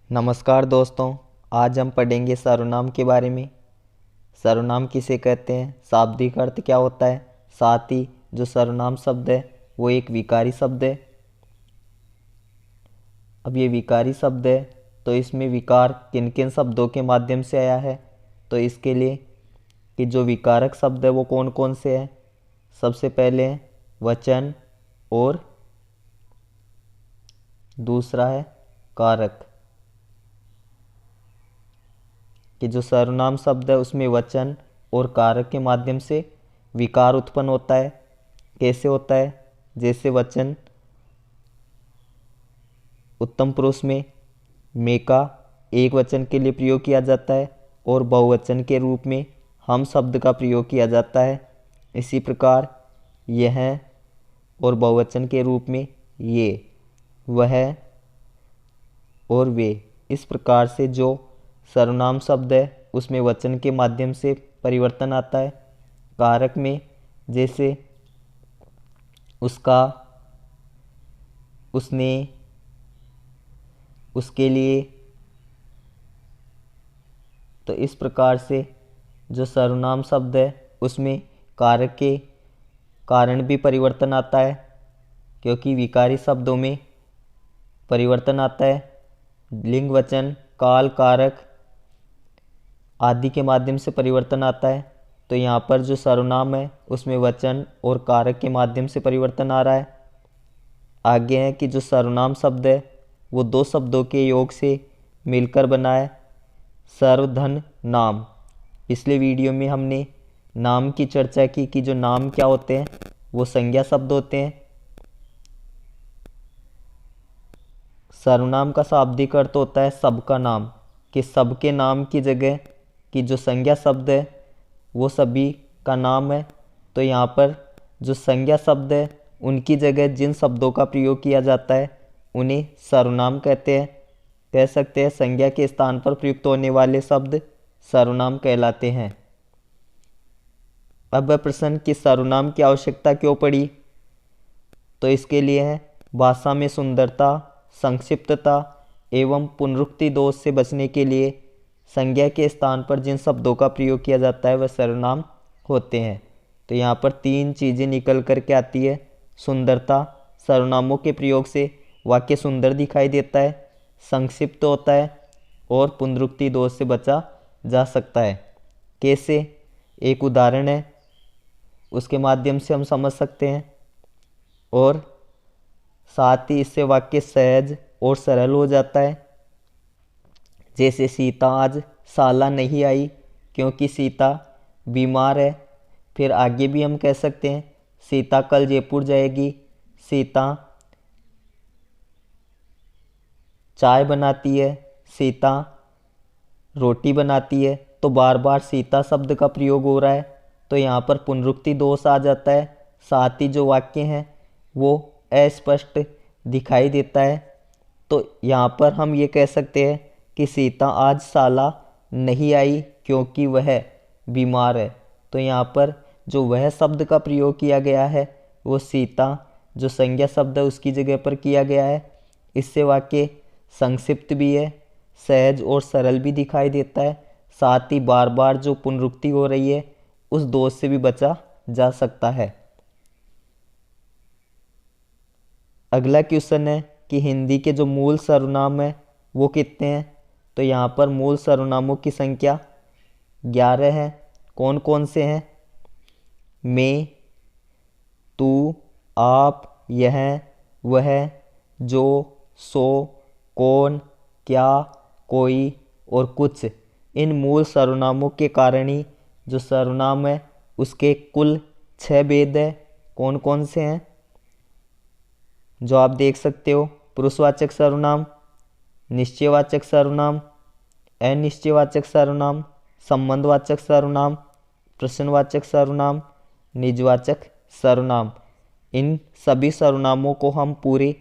नमस्कार दोस्तों, आज हम पढ़ेंगे सर्वनाम के बारे में। सर्वनाम किसे कहते हैं, शाब्दिक अर्थ क्या होता है, साथ ही जो सर्वनाम शब्द है वो एक विकारी शब्द है। अब ये विकारी शब्द है तो इसमें विकार किन किन शब्दों के माध्यम से आया है, तो इसके लिए कि जो विकारक शब्द है वो कौन कौन से हैं। सबसे पहले है वचन और दूसरा है कारक। कि जो सर्वनाम शब्द है उसमें वचन और कारक के माध्यम से विकार उत्पन्न होता है। कैसे होता है, जैसे वचन उत्तम पुरुष में मैं का एक वचन के लिए प्रयोग किया जाता है और बहुवचन के रूप में हम शब्द का प्रयोग किया जाता है। इसी प्रकार यह और बहुवचन के रूप में ये, वह और वे। इस प्रकार से जो सर्वनाम शब्द है उसमें वचन के माध्यम से परिवर्तन आता है। कारक में जैसे उसका, उसने, उसके लिए। तो इस प्रकार से जो सर्वनाम शब्द है उसमें कारक के कारण भी परिवर्तन आता है, क्योंकि विकारी शब्दों में परिवर्तन आता है। लिंग, वचन, काल, कारक आदि के माध्यम से परिवर्तन आता है। तो यहाँ पर जो सर्वनाम है उसमें वचन और कारक के माध्यम से परिवर्तन आ रहा है। आगे है कि जो सर्वनाम शब्द है वो दो शब्दों के योग से मिलकर बना है, सर्वधन नाम। पिछले वीडियो में हमने नाम की चर्चा की कि जो नाम क्या होते हैं, वो संज्ञा शब्द होते हैं। सर्वनाम का शाब्दिक अर्थ होता है सबका नाम, कि सबके नाम की जगह कि जो संज्ञा शब्द है वो सभी का नाम है। तो यहाँ पर जो संज्ञा शब्द है उनकी जगह जिन शब्दों का प्रयोग किया जाता है उन्हें सर्वनाम कहते हैं। कह सकते हैं संज्ञा के स्थान पर प्रयुक्त होने वाले शब्द सर्वनाम कहलाते हैं। अब प्रश्न कि सर्वनाम की आवश्यकता क्यों पड़ी, तो इसके लिए है भाषा में सुंदरता, संक्षिप्तता एवं पुनरुक्ति दोष से बचने के लिए संज्ञा के स्थान पर जिन शब्दों का प्रयोग किया जाता है वह सर्वनाम होते हैं। तो यहाँ पर तीन चीज़ें निकल कर के आती है। सुंदरता, सर्वनामों के प्रयोग से वाक्य सुंदर दिखाई देता है, संक्षिप्त होता है और पुनरुक्ति दोष से बचा जा सकता है। कैसे, एक उदाहरण है उसके माध्यम से हम समझ सकते हैं, और साथ ही इससे वाक्य सहज और सरल हो जाता है। जैसे सीता आज साला नहीं आई क्योंकि सीता बीमार है। फिर आगे भी हम कह सकते हैं सीता कल जयपुर जाएगी, सीता चाय बनाती है, सीता रोटी बनाती है। तो बार बार सीता शब्द का प्रयोग हो रहा है, तो यहाँ पर पुनरुक्ति दोष आ जाता है। साथ ही जो वाक्य हैं वो अस्पष्ट दिखाई देता है। तो यहाँ पर हम ये कह सकते हैं कि सीता आज साला नहीं आई क्योंकि वह बीमार है। तो यहाँ पर जो वह शब्द का प्रयोग किया गया है वो सीता जो संज्ञा शब्द है उसकी जगह पर किया गया है। इससे वाक्य संक्षिप्त भी है, सहज और सरल भी दिखाई देता है। साथ ही बार बार जो पुनरुक्ति हो रही है उस दोष से भी बचा जा सकता है। अगला क्वेश्चन है कि हिंदी के जो मूल सर्वनाम है वो कितने हैं। तो यहाँ पर मूल सर्वनामों की संख्या 11 है। कौन कौन से हैं, मैं, तू, आप, यह, वह, जो, सो, कौन, क्या, कोई और कुछ। इन मूल सर्वनामों के कारण ही जो सर्वनाम है उसके कुल 6 भेद है। कौन कौन से हैं, जो आप देख सकते हो, पुरुषवाचक सर्वनाम, निश्चयवाचक सर्वनाम, अनिश्चयवाचक सर्वनाम, संबंधवाचक सर्वनाम, प्रश्नवाचक सर्वनाम, निजवाचक सर्वनाम। इन सभी सर्वनामों को हम पूरी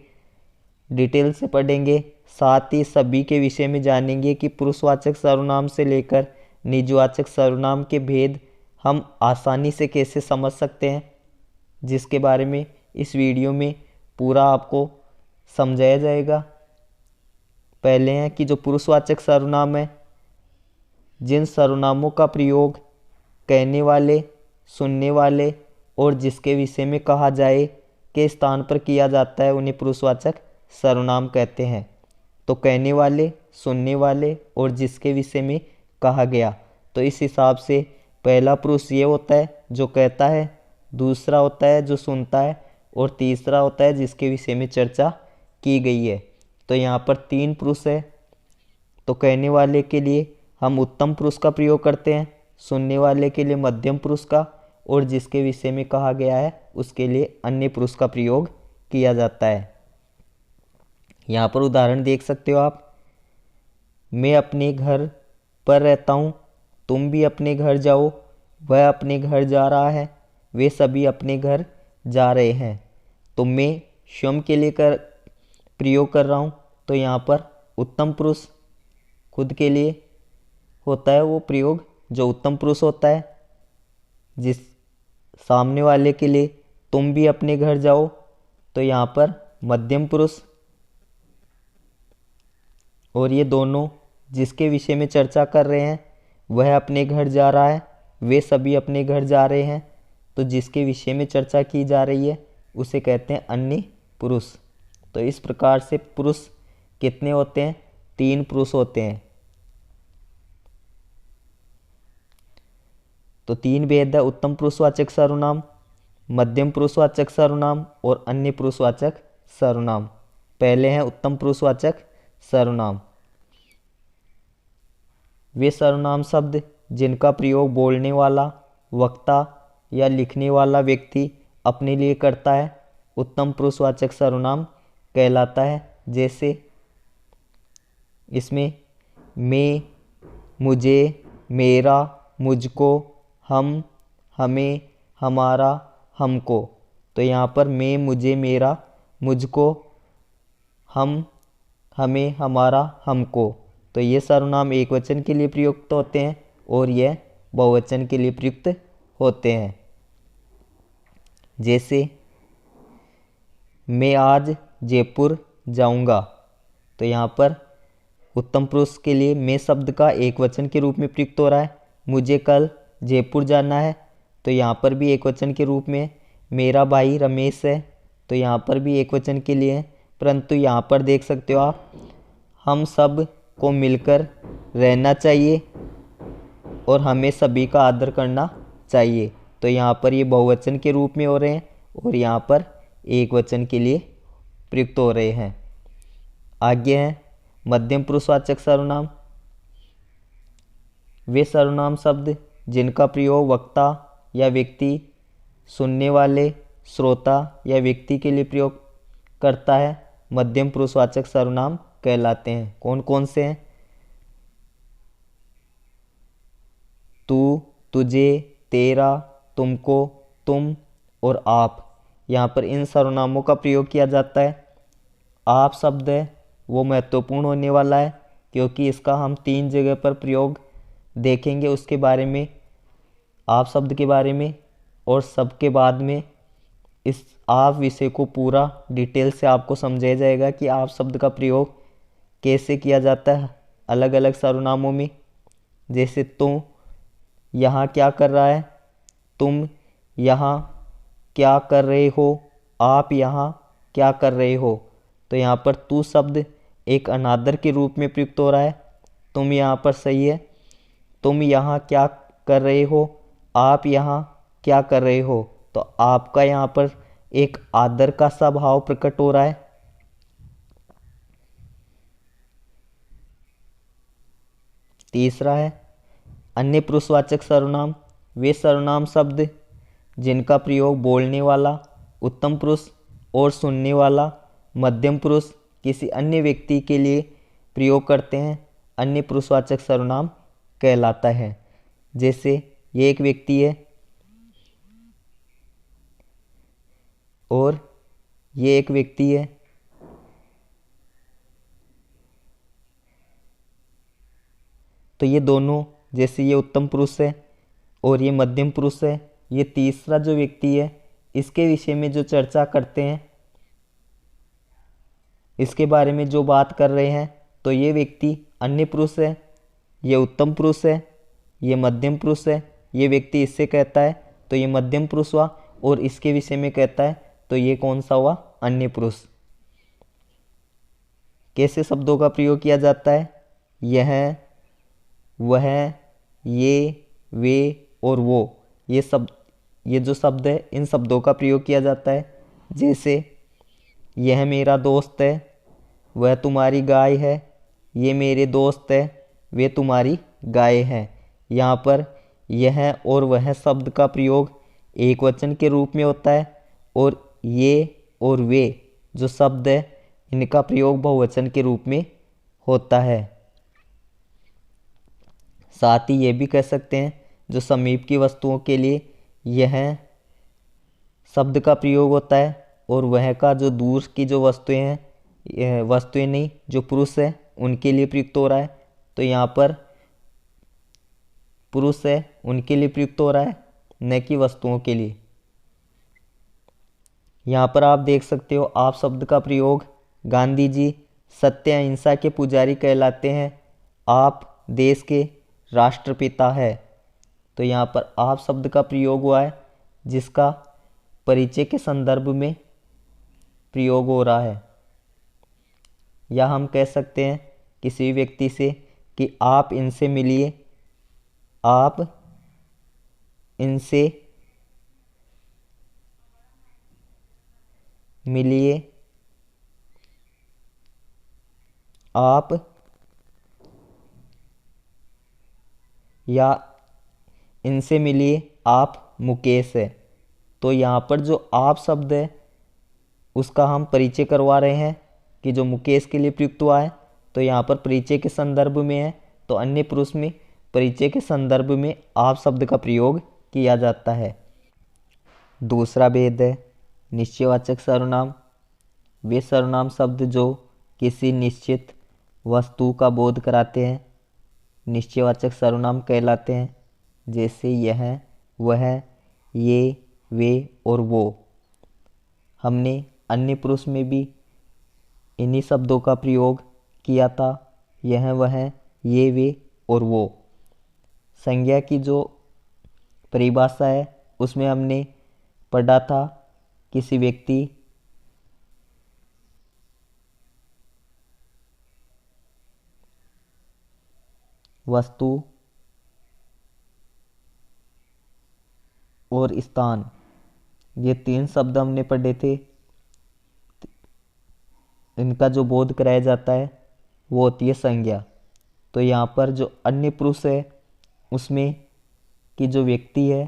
डिटेल से पढ़ेंगे। साथ ही सभी के विषय में जानेंगे कि पुरुषवाचक सर्वनाम से लेकर निजवाचक सर्वनाम के भेद हम आसानी से कैसे समझ सकते हैं, जिसके बारे में इस वीडियो में पूरा आपको समझाया जाएगा। पहले हैं कि जो पुरुषवाचक सर्वनाम है, जिन सर्वनामों का प्रयोग कहने वाले, सुनने वाले और जिसके विषय में कहा जाए के स्थान पर किया जाता है, उन्हें पुरुषवाचक सर्वनाम कहते हैं। तो कहने वाले, सुनने वाले और जिसके विषय में कहा गया, तो इस हिसाब से पहला पुरुष ये होता है जो कहता है, दूसरा होता है जो सुनता है और तीसरा होता है जिसके विषय में चर्चा की गई है। तो यहाँ पर 3 पुरुष है। तो कहने वाले के लिए हम उत्तम पुरुष का प्रयोग करते हैं, सुनने वाले के लिए मध्यम पुरुष का और जिसके विषय में कहा गया है उसके लिए अन्य पुरुष का प्रयोग किया जाता है। यहाँ पर उदाहरण देख सकते हो आप। मैं अपने घर पर रहता हूँ, तुम भी अपने घर जाओ, वह अपने घर जा रहा है, वे सभी अपने घर जा रहे हैं। तो मैं स्वयं के लिए प्रयोग कर रहा हूँ, तो यहाँ पर उत्तम पुरुष खुद के लिए होता है वो प्रयोग जो उत्तम पुरुष होता है। जिस सामने वाले के लिए तुम भी अपने घर जाओ, तो यहाँ पर मध्यम पुरुष। और ये दोनों जिसके विषय में चर्चा कर रहे हैं वह अपने घर जा रहा है, वे सभी अपने घर जा रहे हैं, तो जिसके विषय में चर्चा की जा रही है उसे कहते हैं अन्य पुरुष। तो इस प्रकार से पुरुष कितने होते हैं? 3 पुरुष होते हैं। तो 3 भेद है: उत्तम पुरुषवाचक सर्वनाम, मध्यम पुरुषवाचक सर्वनाम और अन्य पुरुषवाचक सर्वनाम। पहले हैं उत्तम पुरुषवाचक सर्वनाम। वे सर्वनाम शब्द जिनका प्रयोग बोलने वाला, वक्ता या लिखने वाला व्यक्ति अपने लिए करता है, उत्तम पुरुषवाचक सर्वनाम कहलाता है। जैसे इसमें मैं, मुझे, मेरा, मुझको, हम, हमें, हमारा, हमको। तो यहाँ पर मैं, मुझे, मेरा, मुझको, हम, हमें, हमारा, हमको, तो ये सर्वनाम एकवचन के लिए प्रयुक्त होते हैं और यह बहुवचन के लिए प्रयुक्त होते हैं। जैसे मैं आज जयपुर जाऊंगा, तो यहाँ पर उत्तम पुरुष के लिए मैं शब्द का एकवचन के रूप में प्रयुक्त हो रहा है। मुझे कल जयपुर जाना है, तो यहाँ पर भी एकवचन के रूप में। मेरा भाई रमेश है, तो यहाँ पर भी एकवचन के लिए है। परंतु यहाँ पर देख सकते हो आप, हम सब को मिलकर रहना चाहिए और हमें सभी का आदर करना चाहिए। तो यहाँ पर ये बहुवचन के रूप में हो रहे हैं और यहाँ पर एकवचन के लिए प्रयुक्त हो रहे हैं। आगे हैं मध्यम पुरुषवाचक सर्वनाम। वे सर्वनाम शब्द जिनका प्रयोग वक्ता या व्यक्ति, सुनने वाले, श्रोता या व्यक्ति के लिए प्रयोग करता है, मध्यम पुरुषवाचक सर्वनाम कहलाते हैं। कौन कौन से हैं? तू, तुझे, तेरा, तुमको, तुम और आप। यहाँ पर इन सर्वनामों का प्रयोग किया जाता है। आप शब्द है वो महत्वपूर्ण होने वाला है, क्योंकि इसका हम 3 जगह पर प्रयोग देखेंगे उसके बारे में, आप शब्द के बारे में, और सबके बाद में इस आप विषय को पूरा डिटेल से आपको समझाया जाएगा कि आप शब्द का प्रयोग कैसे किया जाता है अलग अलग सर्वनामों में। जैसे तुम यहाँ क्या कर रहा है, तुम यहाँ क्या कर रहे हो, आप यहाँ क्या कर रहे हो। तो यहाँ पर तू शब्द एक अनादर के रूप में प्रयुक्त हो रहा है। तुम यहाँ पर सही है, तुम यहाँ क्या कर रहे हो, आप यहाँ क्या कर रहे हो। तो आपका यहाँ पर एक आदर का सा भाव प्रकट हो रहा है। तीसरा है अन्य पुरुषवाचक सर्वनाम। वे सर्वनाम शब्द जिनका प्रयोग बोलने वाला, उत्तम पुरुष और सुनने वाला, मध्यम पुरुष किसी अन्य व्यक्ति के लिए प्रयोग करते हैं, अन्य पुरुषवाचक सर्वनाम कहलाता है। जैसे ये एक व्यक्ति है और ये एक व्यक्ति है, तो ये दोनों, जैसे ये उत्तम पुरुष है और ये मध्यम पुरुष है, ये तीसरा जो व्यक्ति है इसके विषय में जो चर्चा करते हैं, इसके बारे में जो बात कर रहे हैं, तो ये व्यक्ति अन्य पुरुष है, ये उत्तम पुरुष है, ये मध्यम पुरुष है। ये व्यक्ति इससे कहता है तो ये मध्यम पुरुष हुआ, और इसके विषय में कहता है तो ये कौन सा हुआ, अन्य पुरुष। कैसे शब्दों का प्रयोग किया जाता है, यह, वह, ये, वे और वो, ये जो शब्द है इन शब्दों का प्रयोग किया जाता है। जैसे यह मेरा दोस्त है, वह तुम्हारी गाय है, ये मेरे दोस्त है, वे तुम्हारी गाय हैं। यहाँ पर यह और वह शब्द का प्रयोग एक वचन के रूप में होता है, और ये और वे जो शब्द है इनका प्रयोग बहुवचन के रूप में होता है। साथ ही ये भी कह सकते हैं जो समीप की वस्तुओं के लिए यह शब्द का प्रयोग होता है, और वह का जो दूर की जो वस्तुएं हैं, यह वस्तुएं नहीं जो पुरुष है उनके लिए प्रयुक्त हो रहा है। तो यहाँ पर पुरुष है उनके लिए प्रयुक्त हो रहा है, न कि वस्तुओं के लिए। यहाँ पर आप देख सकते हो आप शब्द का प्रयोग, गांधी जी सत्य अहिंसा के पुजारी कहलाते हैं, आप देश के राष्ट्रपिता है। तो यहाँ पर आप शब्द का प्रयोग हुआ है जिसका परिचय के संदर्भ में प्रयोग हो रहा है। या हम कह सकते हैं किसी व्यक्ति से कि आप इनसे मिलिए, आप इनसे मिलिए, आप, या इनसे मिलिए, आप मुकेश है। तो यहाँ पर जो आप शब्द है उसका हम परिचय करवा रहे हैं कि जो मुकेश के लिए प्रयुक्त हुआ है, तो यहाँ पर परिचय के संदर्भ में है, तो अन्य पुरुष में परिचय के संदर्भ में आप शब्द का प्रयोग किया जाता है। दूसरा भेद है निश्चयवाचक सर्वनाम। वे सर्वनाम शब्द जो किसी निश्चित वस्तु का बोध कराते हैं निश्चयवाचक सर्वनाम कहलाते हैं। जैसे यह, वह, ये, वे और वो। हमने अन्य पुरुष में भी इन्हीं शब्दों का प्रयोग किया था, यह, वह, ये, वे और वो। संज्ञा की जो परिभाषा है उसमें हमने पढ़ा था किसी व्यक्ति, वस्तु और स्थान, ये तीन शब्द हमने पढ़े थे। इनका जो बोध कराया जाता है वो होती है संज्ञा। तो यहाँ पर जो अन्य पुरुष है उसमें कि जो व्यक्ति है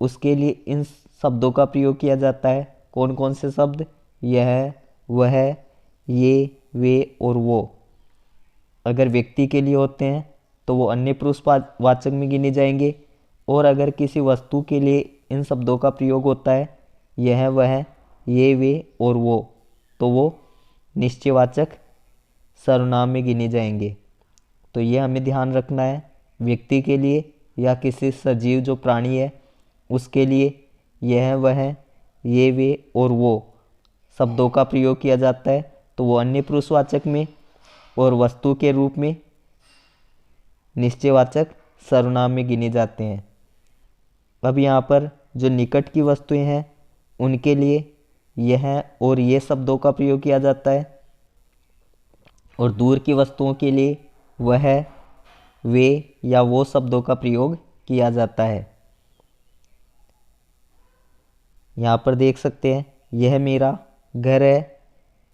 उसके लिए इन शब्दों का प्रयोग किया जाता है। कौन कौन से शब्द, यह, वह, ये, वे और वो। अगर व्यक्ति के लिए होते हैं तो वो अन्य पुरुष वाचक में गिने जाएंगे, और अगर किसी वस्तु के लिए इन शब्दों का प्रयोग होता है, यह, वह, ये, वे और वो, तो वो निश्चयवाचक सर्वनाम में गिने जाएंगे। तो ये हमें ध्यान रखना है, व्यक्ति के लिए या किसी सजीव जो प्राणी है उसके लिए यह, वह, ये, वे और वो शब्दों का प्रयोग किया जाता है, तो वो अन्य पुरुषवाचक में और वस्तु के रूप में निश्चयवाचक सर्वनाम में गिने जाते हैं। अब यहाँ पर जो निकट की वस्तुएं हैं उनके लिए यह और ये शब्दों का प्रयोग किया जाता है, और दूर की वस्तुओं के लिए वह, वे या वो शब्दों का प्रयोग किया जाता है। यहाँ पर देख सकते हैं यह मेरा घर है,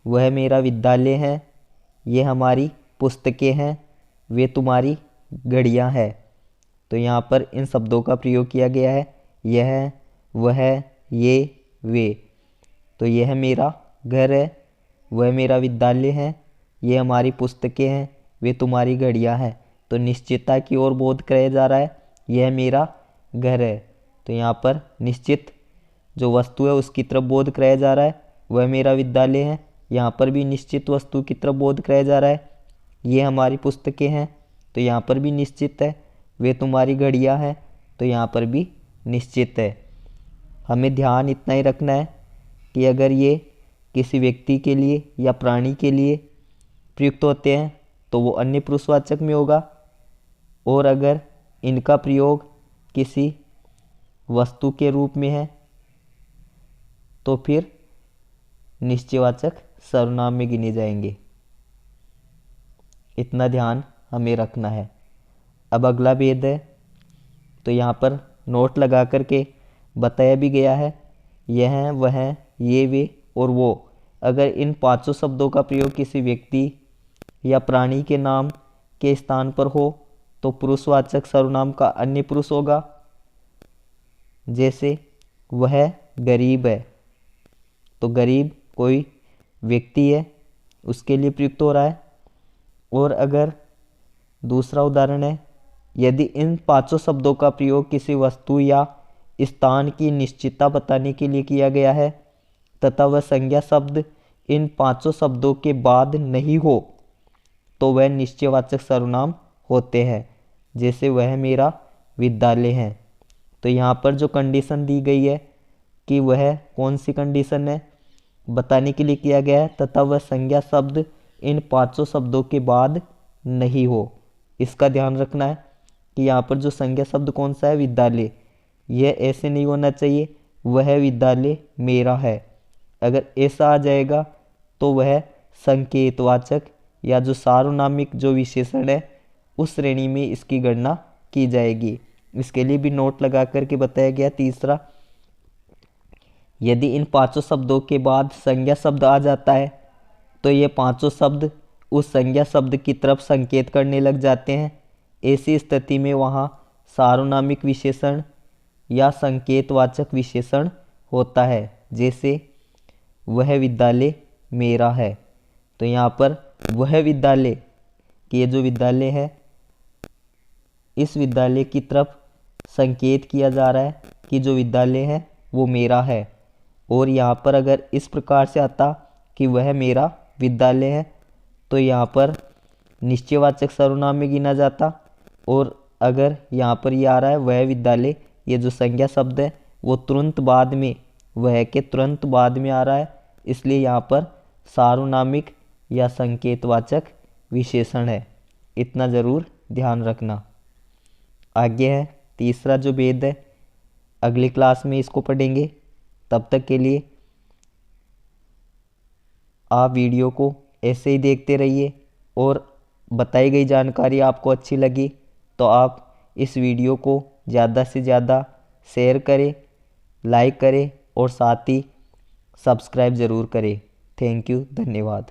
वह मेरा विद्यालय है, ये हमारी पुस्तकें हैं, वे तुम्हारी घड़ियाँ हैं। तो यहाँ पर इन शब्दों का प्रयोग किया गया है, यह, वह, ये, वे। तो यह मेरा घर है, वह मेरा विद्यालय है, ये हमारी पुस्तकें हैं, वे तुम्हारी घड़ियाँ हैं। तो निश्चितता की ओर बोध कराया जा रहा है, यह मेरा घर है। तो यहाँ पर निश्चित जो वस्तु है उसकी तरफ बोध कराया जा रहा है, वह मेरा विद्यालय है। यहाँ पर भी निश्चित वस्तु की तरफ बोध कराया जा रहा है, ये हमारी पुस्तकें हैं। तो यहाँ पर भी निश्चित है, वे तुम्हारी घड़ियाँ हैं। तो यहाँ पर भी निश्चित है। हमें ध्यान इतना ही रखना है कि अगर ये किसी व्यक्ति के लिए या प्राणी के लिए प्रयुक्त होते हैं तो वो अन्य पुरुषवाचक में होगा, और अगर इनका प्रयोग किसी वस्तु के रूप में है तो फिर निश्चयवाचक सर्वनाम में गिने जाएंगे। इतना ध्यान हमें रखना है। अब अगला भेद है, तो यहाँ पर नोट लगा करके बताया भी गया है, यह वह ये वे और वो अगर इन पांचों शब्दों का प्रयोग किसी व्यक्ति या प्राणी के नाम के स्थान पर हो तो पुरुषवाचक सर्वनाम का अन्य पुरुष होगा। जैसे वह गरीब है, तो गरीब कोई व्यक्ति है, उसके लिए प्रयुक्त हो रहा है। और अगर दूसरा उदाहरण है, यदि इन पांचों शब्दों का प्रयोग किसी वस्तु या स्थान की निश्चितता बताने के लिए किया गया है तथा वह संज्ञा शब्द इन पांचों शब्दों के बाद नहीं हो तो वह निश्चयवाचक सर्वनाम होते हैं। जैसे वह मेरा विद्यालय है, तो यहाँ पर जो कंडीशन दी गई है कि वह कौन सी कंडीशन है बताने के लिए किया गया है तथा वह संज्ञा शब्द इन पांचों शब्दों के बाद नहीं हो। इसका ध्यान रखना है कि यहाँ पर जो संज्ञा शब्द कौन सा है, विद्यालय, यह ऐसे नहीं होना चाहिए वह विद्यालय मेरा है। अगर ऐसा आ जाएगा तो वह संकेतवाचक या जो सार्वनामिक जो विशेषण है उस श्रेणी में इसकी गणना की जाएगी। इसके लिए भी नोट लगा करके बताया गया। तीसरा, यदि इन पांचों शब्दों के बाद संज्ञा शब्द आ जाता है तो ये पांचों शब्द उस संज्ञा शब्द की तरफ संकेत करने लग जाते हैं। ऐसी स्थिति में वहाँ सार्वनामिक विशेषण या संकेतवाचक विशेषण होता है। जैसे वह विद्यालय मेरा है, तो यहाँ पर वह विद्यालय कि ये जो विद्यालय है इस विद्यालय की तरफ संकेत किया जा रहा है कि जो विद्यालय है वो मेरा है। और यहाँ पर अगर इस प्रकार से आता कि वह मेरा विद्यालय है तो यहाँ पर निश्चयवाचक सर्वनाम में गिना जाता। और अगर यहाँ पर ये आ रहा है वह विद्यालय, ये जो संज्ञा शब्द है वो तुरंत बाद में, वह के तुरंत बाद में आ रहा है, इसलिए यहाँ पर सार्वनामिक या संकेतवाचक विशेषण है। इतना ज़रूर ध्यान रखना। आगे है तीसरा जो भेद है, अगली क्लास में इसको पढ़ेंगे। तब तक के लिए आप वीडियो को ऐसे ही देखते रहिए, और बताई गई जानकारी आपको अच्छी लगी तो आप इस वीडियो को ज़्यादा से ज़्यादा शेयर करें, लाइक करें और साथ ही सब्सक्राइब ज़रूर करें। थैंक यू, धन्यवाद।